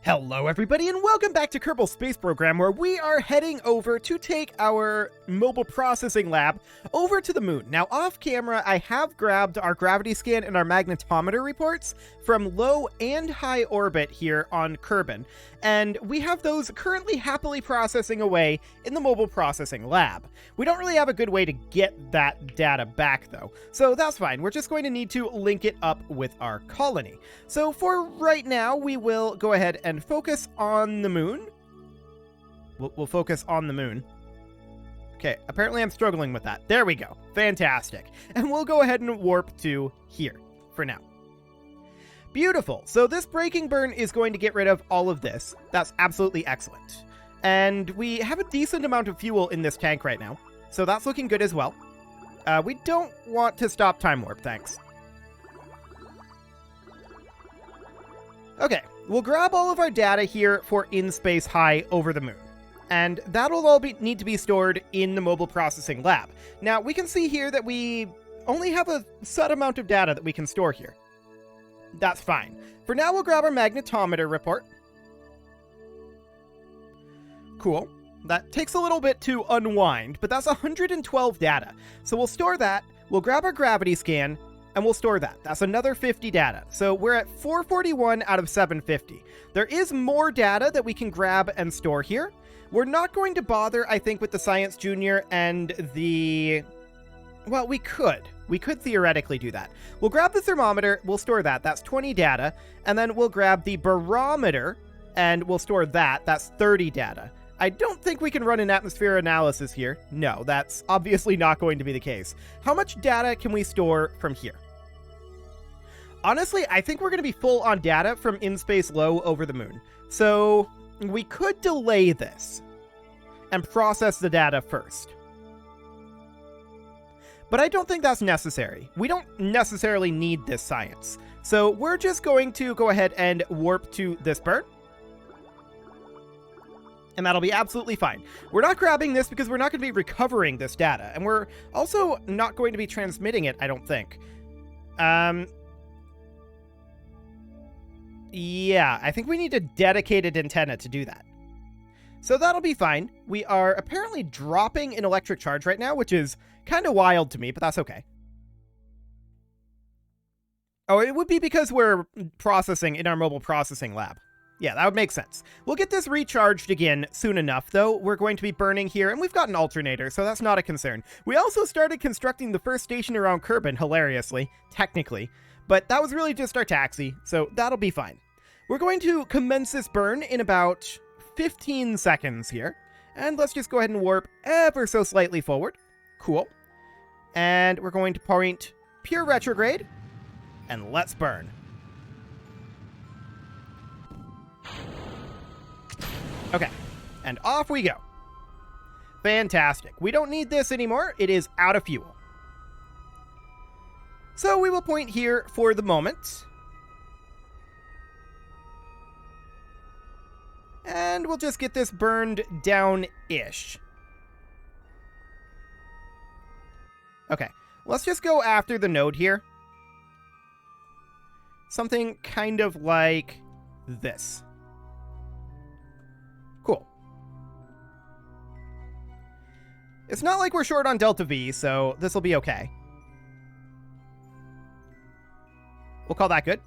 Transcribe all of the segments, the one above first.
Hello everybody and welcome back to Kerbal Space Program, where we are heading over to take our mobile processing lab over to the moon. Now off camera I have grabbed our gravity scan and our magnetometer reports from low and high orbit here on Kerbin, and we have those currently happily processing away in the mobile processing lab. We don't really have a good way to get that data back though, so that's fine. We're just going to need to link it up with our colony. So for right now we will go ahead and focus on the moon. We'll focus on the moon. Okay, apparently I'm struggling with that. There we go. Fantastic. And we'll go ahead and warp to here for now. Beautiful. So this braking burn is going to get rid of all of this. That's absolutely excellent. And we have a decent amount of fuel in this tank right now, so that's looking good as well. We don't want to stop time warp, thanks. Okay, we'll grab all of our data here for in-space high over the moon. And that'll all need to be stored in the mobile processing lab. Now, we can see here that we only have a set amount of data that we can store here. That's fine. For now, we'll grab our magnetometer report. Cool. That takes a little bit to unwind, but that's 112 data. So we'll store that, we'll grab our gravity scan, and we'll store that. That's another 50 data. So we're at 441 out of 750. There is more data that we can grab and store here. We're not going to bother, I think, with the Science Junior and the... Well, we could. We could theoretically do that. We'll grab the thermometer, we'll store that. That's 20 data. And then we'll grab the barometer, and we'll store that. That's 30 data. I don't think we can run an atmosphere analysis here. No, that's obviously not going to be the case. How much data can we store from here? Honestly, I think we're going to be full on data from in-space low over the moon. So we could delay this and process the data first. But I don't think that's necessary. We don't necessarily need this science. So we're just going to go ahead and warp to this burn. And that'll be absolutely fine. We're not grabbing this because we're not going to be recovering this data. And we're also not going to be transmitting it, I don't think. Yeah, I think we need a dedicated antenna to do that. So that'll be fine. We are apparently dropping an electric charge right now, which is kind of wild to me, but that's okay. Oh, it would be because we're processing in our mobile processing lab. Yeah, that would make sense. We'll get this recharged again soon enough, though. We're going to be burning here, and we've got an alternator, so that's not a concern. We also started constructing the first station around Kerbin, hilariously, technically, but that was really just our taxi, so that'll be fine. We're going to commence this burn in about 15 seconds here, and let's just go ahead and warp ever so slightly forward. Cool. And we're going to point pure retrograde, and let's burn. Okay, and off we go. Fantastic. We don't need this anymore. It is out of fuel. So we will point here for the moment. And we'll just get this burned down-ish. Okay, let's just go after the node here. Something kind of like this. Cool. It's not like we're short on Delta V, so this will be okay. We'll call that good.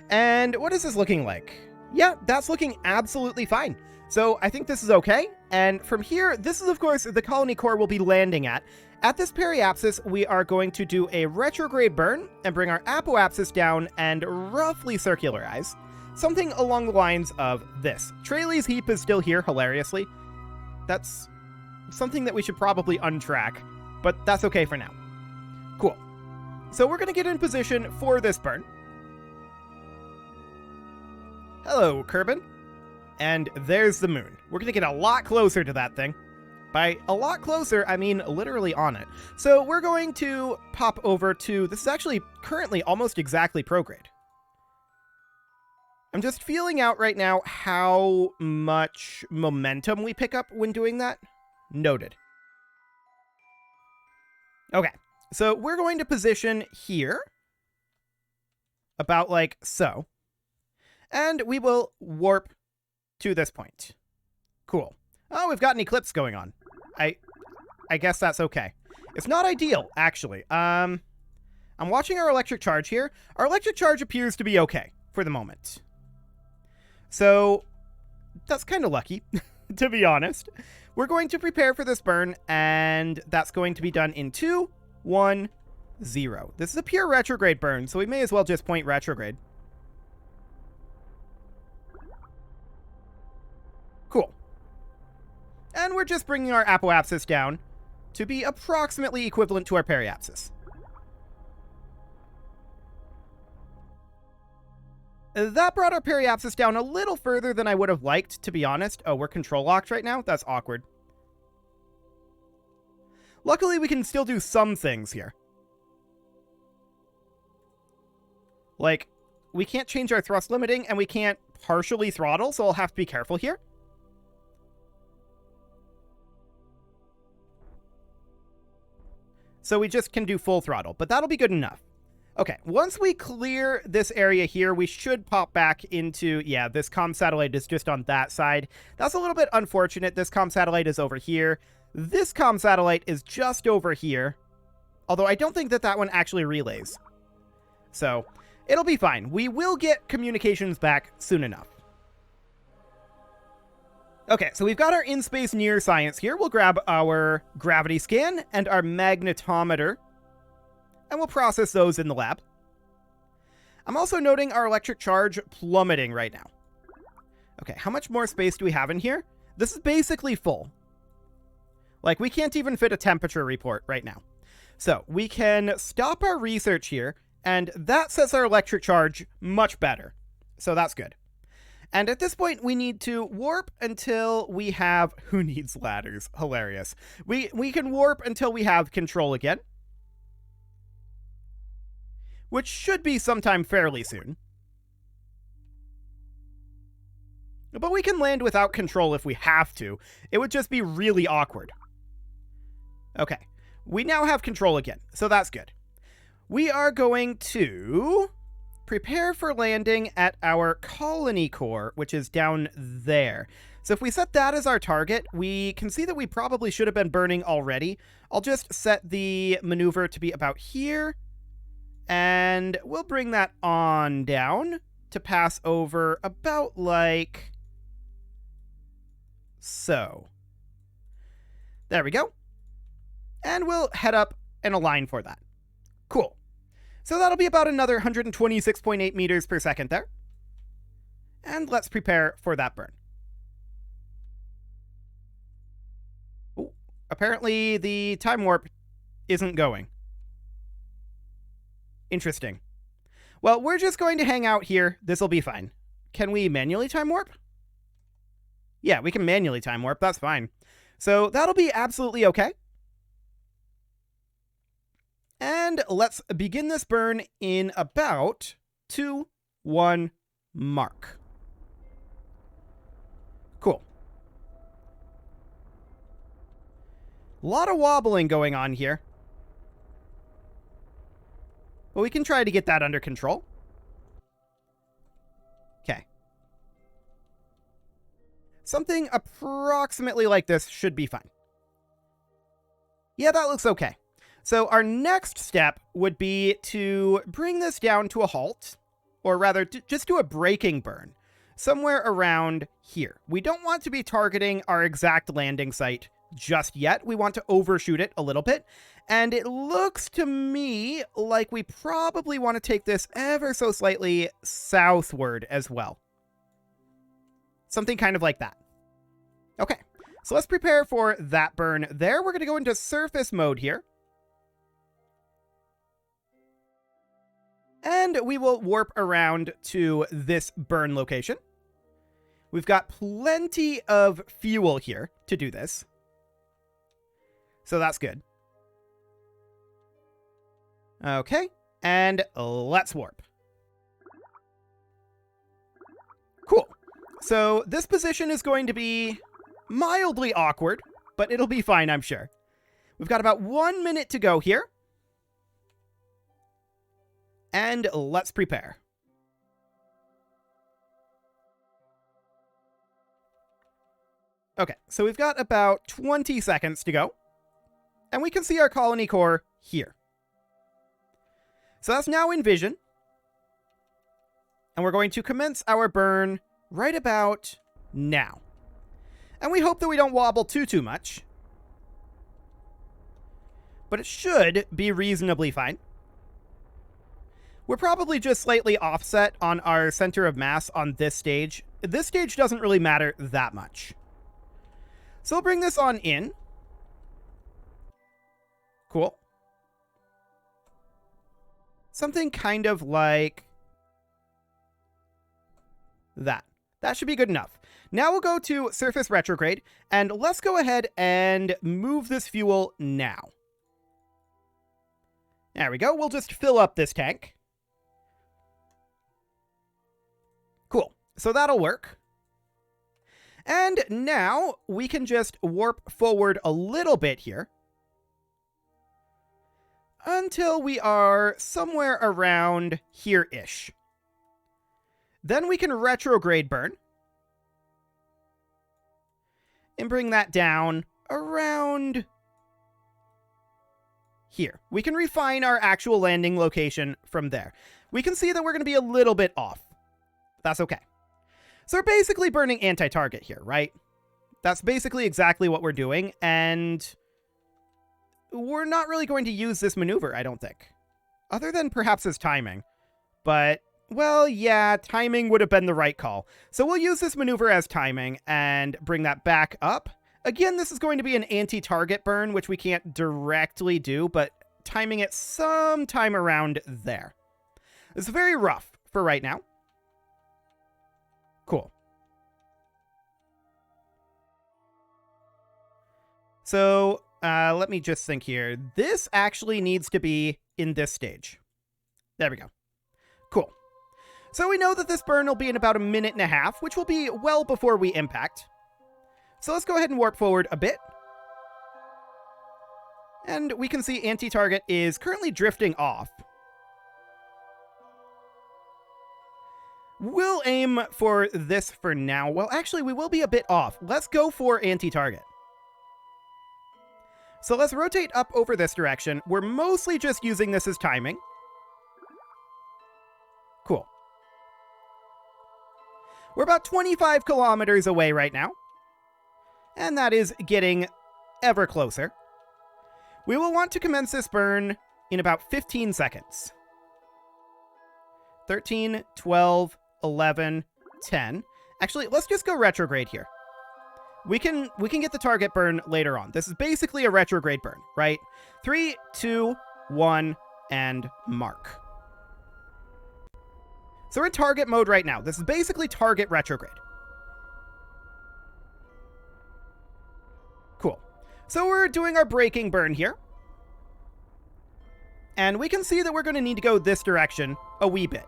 And what is this looking like? Yeah, that's looking absolutely fine. So I think this is okay. And from here, this is, of course, the colony core will be landing at. At this periapsis, we are going to do a retrograde burn and bring our apoapsis down and roughly circularize. Something along the lines of this. Traley's heap is still here, hilariously. That's something that we should probably untrack, but that's okay for now. Cool. So we're going to get in position for this burn. Hello, Kerbin. And there's the moon. We're going to get a lot closer to that thing. By a lot closer, I mean literally on it. So we're going to pop over to... This is actually currently almost exactly prograde. I'm just feeling out right now how much momentum we pick up when doing that. Noted. Okay, so we're going to position here. About like so. And we will warp to this point. Cool. Oh, we've got an eclipse going on. I guess that's okay. It's not ideal, actually. I'm watching our electric charge here. Our electric charge appears to be okay for the moment. So that's kind of lucky, to be honest. We're going to prepare for this burn, and that's going to be done in 2, 1, 0. This is a pure retrograde burn, so we may as well just point retrograde. Cool. And we're just bringing our apoapsis down to be approximately equivalent to our periapsis. That brought our periapsis down a little further than I would have liked, to be honest. Oh, we're control locked right now? That's awkward. Luckily, we can still do some things here. Like, we can't change our thrust limiting, and we can't partially throttle, so I'll have to be careful here. So we just can do full throttle, but that'll be good enough. Okay, once we clear this area here, we should pop back into, yeah, this comm satellite is just on that side. That's a little bit unfortunate. This comm satellite is over here. This comm satellite is just over here. Although I don't think that that one actually relays. So it'll be fine. We will get communications back soon enough. Okay, so we've got our in-space near science here. We'll grab our gravity scan and our magnetometer, and we'll process those in the lab. I'm also noting our electric charge plummeting right now. Okay, how much more space do we have in here? This is basically full. Like, we can't even fit a temperature report right now. So we can stop our research here, and that sets our electric charge much better. So that's good. And at this point, we need to warp until we have... Who needs ladders? Hilarious. We can warp until we have control again, which should be sometime fairly soon. But we can land without control if we have to. It would just be really awkward. Okay. We now have control again, so that's good. We are going to prepare for landing at our colony core, which is down there. So if we set that as our target, we can see that we probably should have been burning already. I'll just set the maneuver to be about here, and we'll bring that on down to pass over about like so. There we go. And we'll head up and align for that. Cool. So that'll be about another 126.8 meters per second there. And let's prepare for that burn. Ooh, apparently the time warp isn't going. Interesting. Well, we're just going to hang out here. This'll be fine. Can we manually time warp? Yeah, we can manually time warp. That's fine. So that'll be absolutely okay. And let's begin this burn in about 2, 1 mark. Cool. A lot of wobbling going on here. But we can try to get that under control. Okay. Something approximately like this should be fine. Yeah, that looks okay. So our next step would be to bring this down to a halt, or rather just do a braking burn somewhere around here. We don't want to be targeting our exact landing site just yet. We want to overshoot it a little bit. And it looks to me like we probably want to take this ever so slightly southward as well. Something kind of like that. Okay, so let's prepare for that burn there. We're going to go into surface mode here. And we will warp around to this burn location. We've got plenty of fuel here to do this. So that's good. Okay, and let's warp. Cool. So this position is going to be mildly awkward, but it'll be fine, I'm sure. We've got about 1 minute to go here. And let's prepare. Okay, so we've got about 20 seconds to go. And we can see our colony core here. So that's now in vision. And we're going to commence our burn right about now. And we hope that we don't wobble too much. But it should be reasonably fine. We're probably just slightly offset on our center of mass on this stage. This stage doesn't really matter that much. So we'll bring this on in. Cool. Something kind of like that. That should be good enough. Now we'll go to surface retrograde, and let's go ahead and move this fuel now. There we go. We'll just fill up this tank. Cool. So that'll work. And now we can just warp forward a little bit here until we are somewhere around here-ish. Then we can retrograde burn and bring that down around here. We can refine our actual landing location from there. We can see that we're going to be a little bit off. That's okay. So we're basically burning anti-target here, right? That's basically exactly what we're doing, and we're not really going to use this maneuver, I don't think. Other than perhaps as timing. But, well, yeah, timing would have been the right call. So we'll use this maneuver as timing and bring that back up. Again, this is going to be an anti-target burn, which we can't directly do, but timing it sometime around there. It's very rough for right now. Cool. So, let me just think here. This actually needs to be in this stage. There we go. Cool. So we know that this burn will be in about 1.5 minutes, which will be well before we impact. So let's go ahead and warp forward a bit. And we can see anti-target is currently drifting off. We'll aim for this for now. Well, actually, we will be a bit off. Let's go for anti-target. So let's rotate up over this direction. We're mostly just using this as timing. Cool. We're about 25 kilometers away right now. And that is getting ever closer. We will want to commence this burn in about 15 seconds. 13, 12, 11, 10. Actually, let's just go retrograde here. We can get the target burn later on. This is basically a retrograde burn, right? 3, 2, 1, and mark. So we're in target mode right now. This is basically target retrograde. Cool. So we're doing our braking burn here. And we can see that we're going to need to go this direction a wee bit.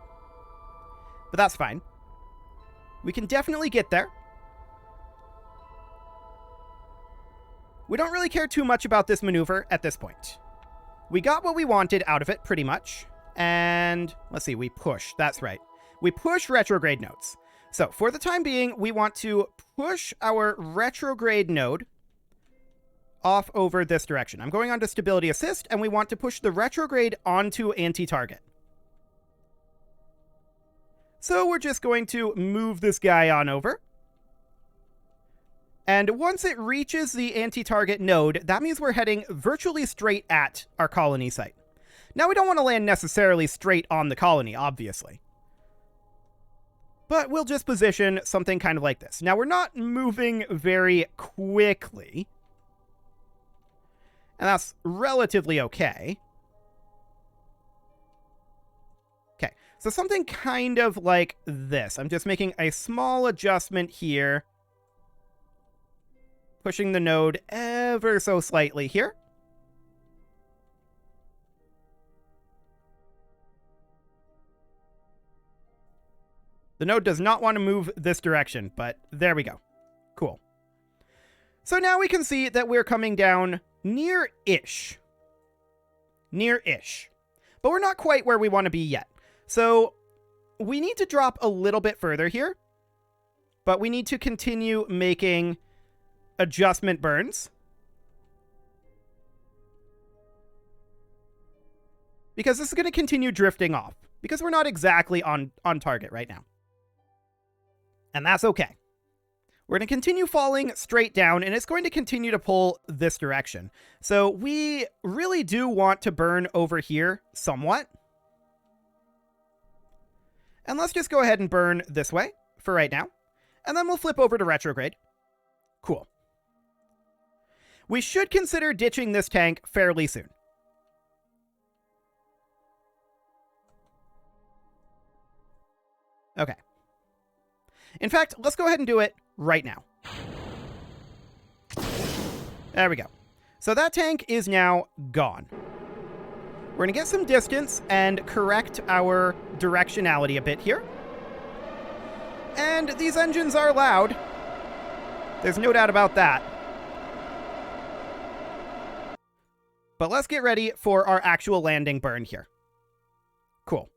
But that's fine. We can definitely get there. We don't really care too much about this maneuver at this point. We got what we wanted out of it, pretty much. And let's see, we push. That's right. We push retrograde nodes. So for the time being, we want to push our retrograde node off over this direction. I'm going on to stability assist, and we want to push the retrograde onto anti-target. So we're just going to move this guy on over. And once it reaches the anti-target node, that means we're heading virtually straight at our colony site. Now, we don't want to land necessarily straight on the colony, obviously. But we'll just position something kind of like this. Now, we're not moving very quickly. And that's relatively okay. Okay, so something kind of like this. I'm just making a small adjustment here. Pushing the node ever so slightly here. The node does not want to move this direction, but there we go. Cool. So now we can see that we're coming down near-ish. Near-ish. But we're not quite where we want to be yet. So we need to drop a little bit further here. But we need to continue making adjustment burns. Because this is going to continue drifting off. Because we're not exactly on target right now. And that's okay. We're going to continue falling straight down, and it's going to continue to pull this direction. So we really do want to burn over here somewhat. And let's just go ahead and burn this way for right now. And then we'll flip over to retrograde. Cool. We should consider ditching this tank fairly soon. Okay. In fact, let's go ahead and do it right now. There we go. So that tank is now gone. We're going to get some distance and correct our directionality a bit here. And these engines are loud. There's no doubt about that. But let's get ready for our actual landing burn here. Cool.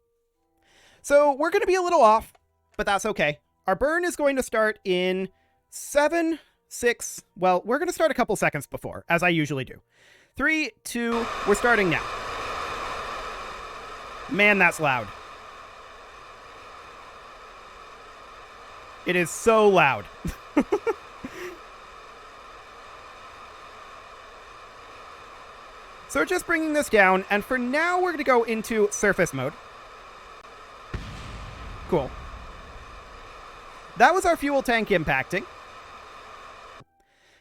So we're going to be a little off, but that's okay. Our burn is going to start in 7, 6, well, we're going to start a couple seconds before, as I usually do. 3, 2, we're starting now. Man, that's loud. It is so loud. So we're just bringing this down, and for now we're going to go into surface mode. Cool. That was our fuel tank impacting.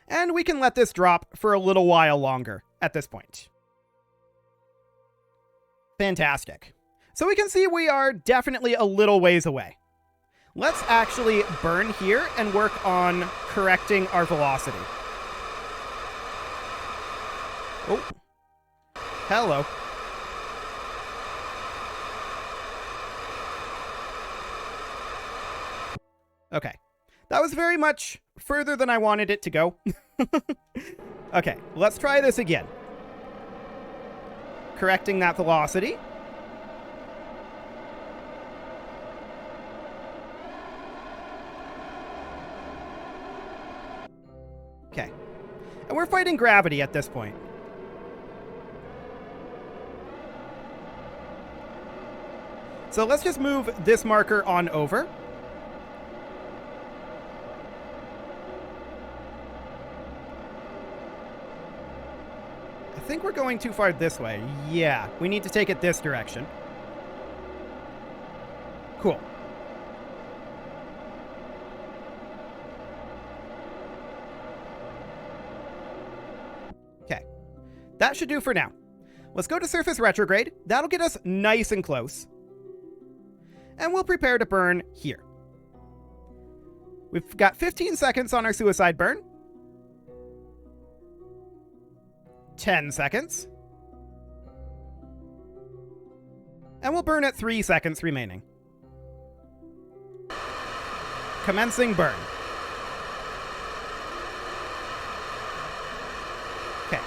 And we can let this drop for a little while longer at this point. Fantastic. So we can see we are definitely a little ways away. Let's actually burn here and work on correcting our velocity. Oh. Hello. Okay. That was very much further than I wanted it to go. Okay, let's try this again. Correcting that velocity. Okay. And we're fighting gravity at this point. So let's just move this marker on over. I think we're going too far this way. Yeah, we need to take it this direction. Cool. Okay. That should do for now. Let's go to surface retrograde. That'll get us nice and close. And we'll prepare to burn here. We've got 15 seconds on our suicide burn. 10 seconds. And we'll burn at 3 seconds remaining. Commencing burn. Okay.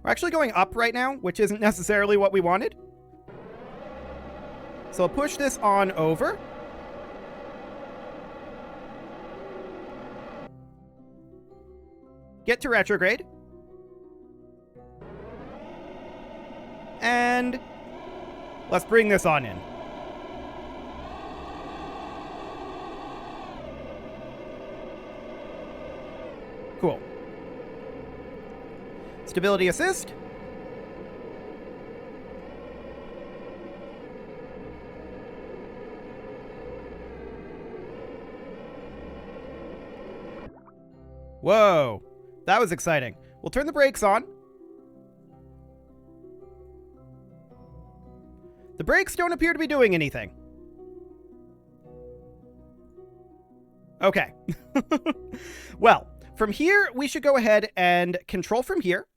We're actually going up right now, which isn't necessarily what we wanted. So I'll push this on over. Get to retrograde. And let's bring this on in. Cool. Stability assist. Whoa, that was exciting. We'll turn the brakes on. The brakes don't appear to be doing anything. Okay. Well, from here, we should go ahead and control from here.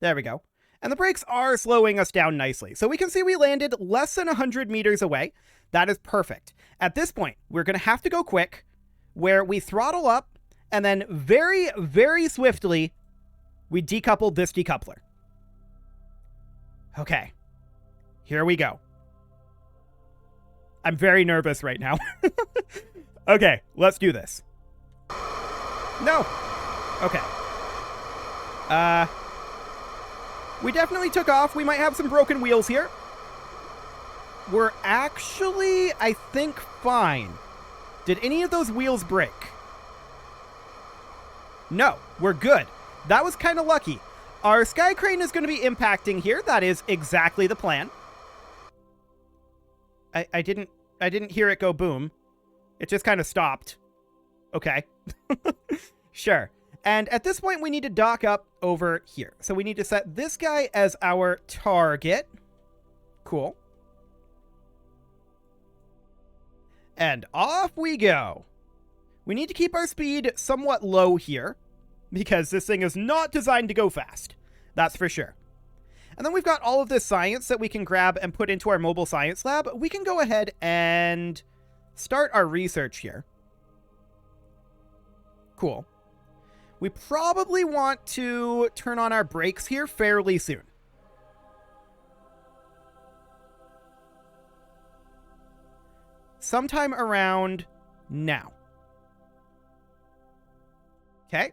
There we go. And the brakes are slowing us down nicely. So we can see we landed less than 100 meters away. That is perfect. At this point, we're going to have to go quick, where we throttle up, and then very, very swiftly, we decouple this decoupler. Okay, here we go. I'm very nervous right now. Okay, let's do this. No. Okay. We definitely took off. We might have some broken wheels here. We're actually, I think, fine. Did any of those wheels break? No, we're good. That was kind of lucky. Our sky crane is going to be impacting here. That is exactly the plan. I didn't hear it go boom. It just kind of stopped. Okay. Sure. And at this point, we need to dock up over here. So we need to set this guy as our target. Cool. And off we go. We need to keep our speed somewhat low here, because this thing is not designed to go fast. That's for sure. And then we've got all of this science that we can grab and put into our mobile science lab. We can go ahead and start our research here. Cool. We probably want to turn on our brakes here fairly soon. Sometime around now. Okay.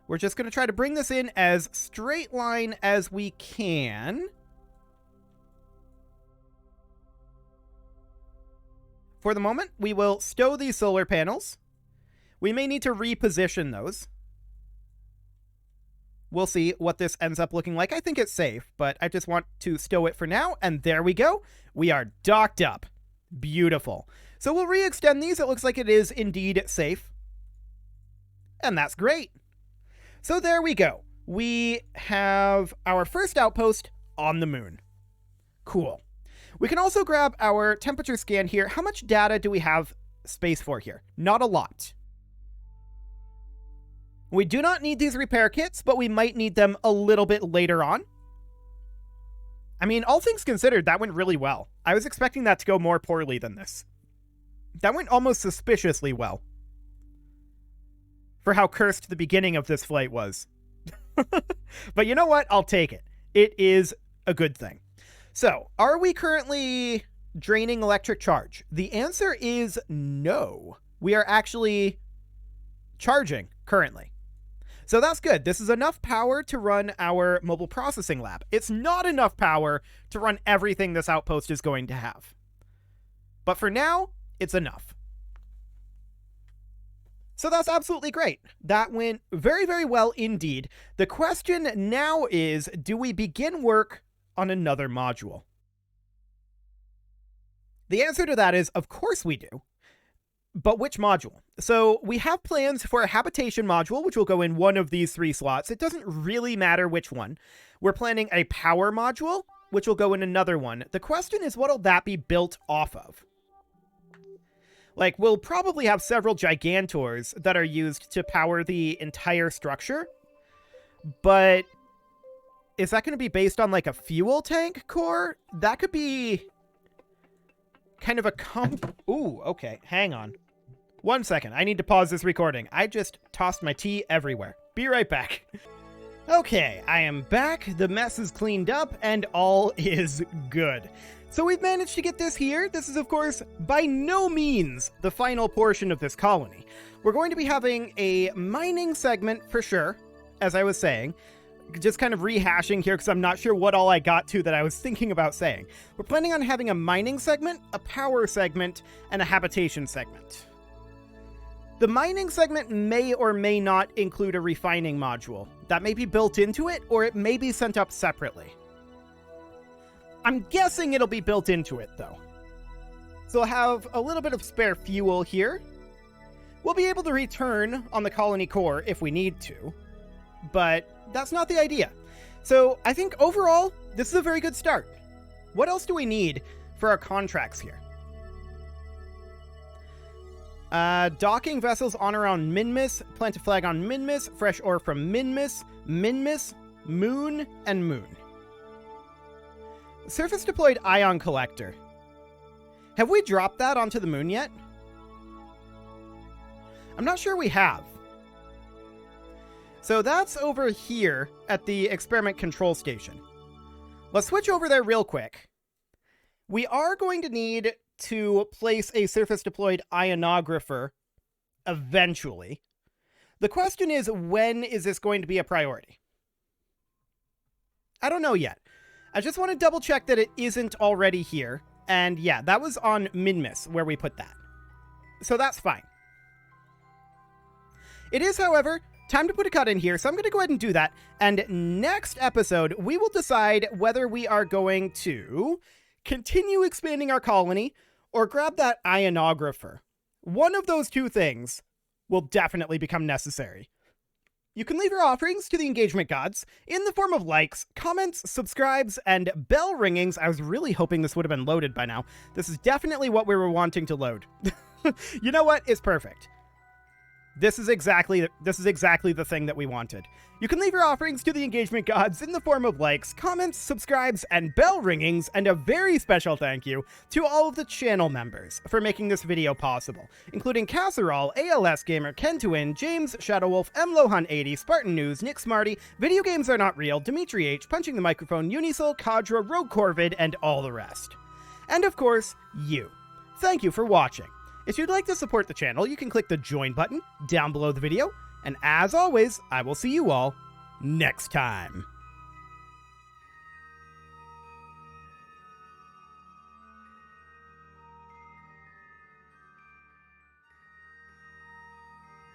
We're just going to try to bring this in as straight line as we can. For the moment, we will stow these solar panels. We may need to reposition those. We'll see what this ends up looking like. I think it's safe, but I just want to stow it for now. And there we go. We are docked up. Beautiful. So we'll re-extend these. It looks like it is indeed safe. And that's great. So there we go. We have our first outpost on the moon. Cool. We can also grab our temperature scan here. How much data do we have space for here? Not a lot. We do not need these repair kits, but we might need them a little bit later on. I mean, all things considered, that went really well. I was expecting that to go more poorly than this. That went almost suspiciously well. For how cursed the beginning of this flight was. But you know what? I'll take it. It is a good thing. So, are we currently draining electric charge? The answer is no. We are actually charging currently. So that's good. This is enough power to run our mobile processing lab. It's not enough power to run everything this outpost is going to have. But for now, it's enough. So that's absolutely great. That went very, very well indeed. The question now is, do we begin work on another module? The answer to that is, of course we do. But which module? So we have plans for a habitation module, which will go in one of these 3 slots. It doesn't really matter which one. We're planning a power module, which will go in another one. The question is, what'll that be built off of? Like, we'll probably have several Gigantors that are used to power the entire structure. But is that going to be based on, like, a fuel tank core? That could be kind of a Ooh, okay, hang on. 1 second, I need to pause this recording. I just tossed my tea everywhere. Be right back. Okay, I am back, the mess is cleaned up, and all is good. So we've managed to get this here. This is, of course, by no means the final portion of this colony. We're going to be having a mining segment for sure, as I was saying. Just kind of rehashing here because I'm not sure what all I got to that I was thinking about saying. We're planning on having a mining segment, a power segment, and a habitation segment. The mining segment may or may not include a refining module. That may be built into it, or it may be sent up separately. I'm guessing it'll be built into it, though. So we'll have a little bit of spare fuel here. We'll be able to return on the colony core if we need to, but that's not the idea. So I think overall, this is a very good start. What else do we need for our contracts here? Docking vessels on around Minmus, plant a flag on Minmus, fresh ore from Minmus, Moon, and Moon. Surface deployed ion collector. Have we dropped that onto the moon yet? I'm not sure we have. So that's over here at the experiment control station. Let's switch over there real quick. We are going to need to place a surface deployed ionographer eventually. The question is, when is this going to be a priority? I don't know yet. I just want to double check that it isn't already here. And yeah, that was on Minmus where we put that. So that's fine. It is, however, time to put a cut in here, so I'm going to go ahead and do that. And next episode, we will decide whether we are going to continue expanding our colony or grab that ionographer. One of those two things will definitely become necessary. You can leave your offerings to the engagement gods in the form of likes, comments, subscribes, and bell ringings. I was really hoping this would have been loaded by now. This is definitely what we were wanting to load. You know what? It's perfect. This is exactly the thing that we wanted. You can leave your offerings to the engagement gods in the form of likes, comments, subscribes, and bell ringings, and a very special thank you to all of the channel members for making this video possible, including Casserole, ALS Gamer, Kentuin, James, Shadowwolf, MLohan80, Spartan News, Nick Smarty, Video Games Are Not Real, Dimitri H, Punching the Microphone, Unisol, Kadra, Rogue Corvid, and all the rest. And of course, you. Thank you for watching. If you'd like to support the channel, you can click the join button down below the video, and as always, I will see you all next time.